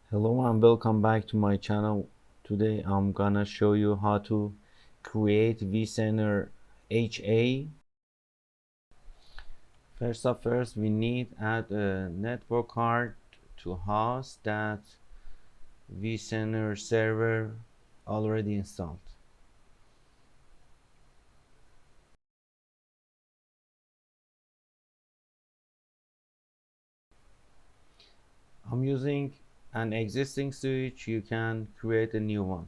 Hello and welcome back to my channel. Today I'm gonna show you how to create vCenter HA. First, we need add a network card to host that vCenter server already installed. I'm using an existing switch. You can create a new one.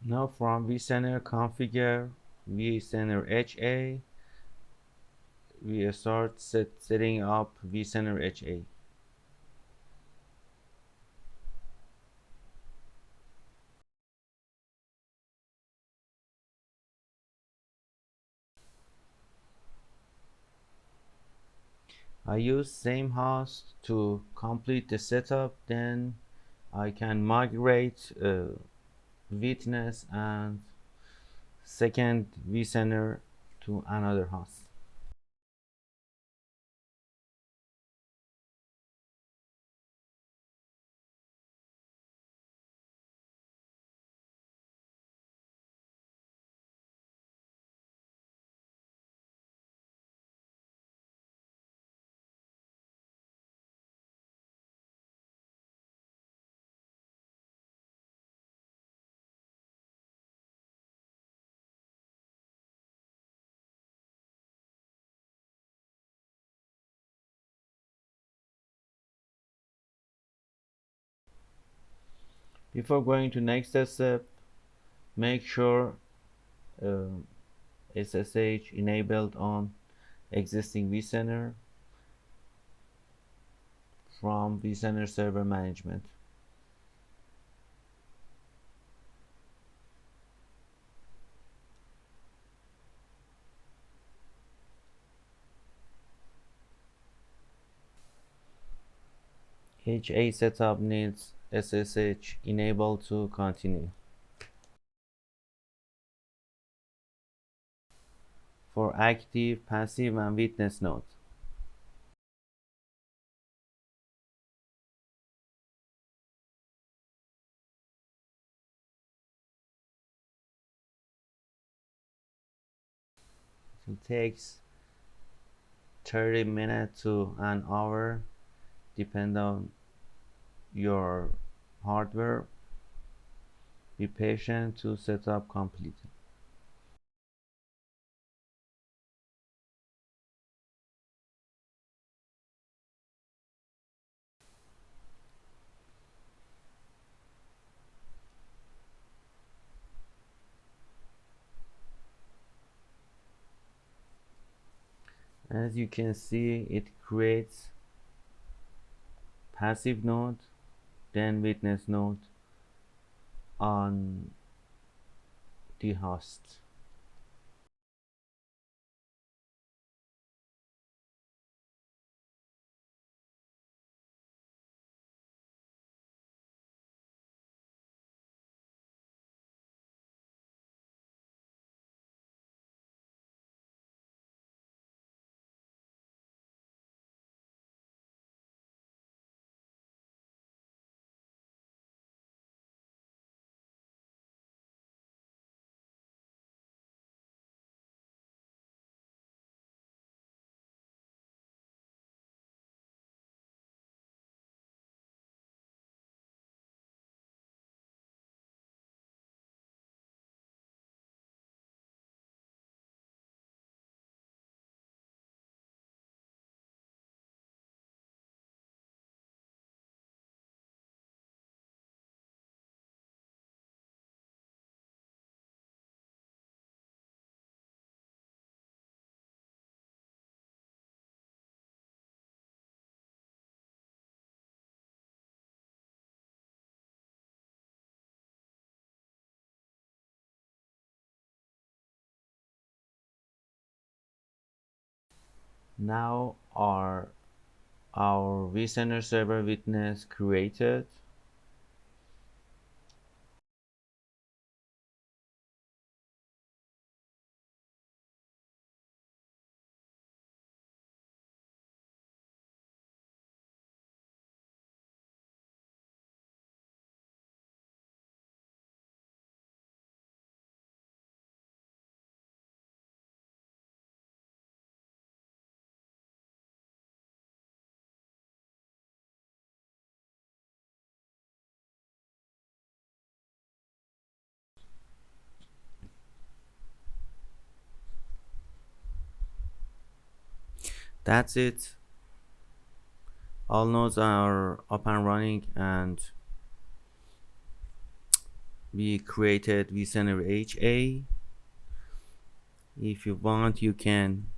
Now from vCenter configure vCenter HA, we start setting up vCenter HA. I use same host to complete the setup, then I can migrate witness and second vCenter to another host. Before going to next step, make sure uh, SSH enabled on existing vCenter from vCenter server management. HA setup needs SSH enabled to continue. For active, passive, and witness node. It takes 30 minutes to an hour, depend on your hardware. Be patient to set up completely. As you can see, it creates passive node, then witness node on the host. Now our vCenter server witness created. That's it. All nodes are up and running, and we created vCenter HA. If you want, you can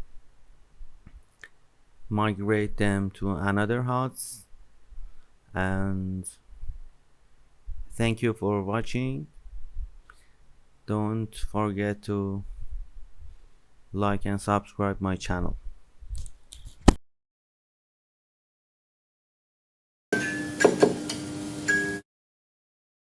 migrate them to another host. And thank you for watching. Don't forget to like and subscribe my channel.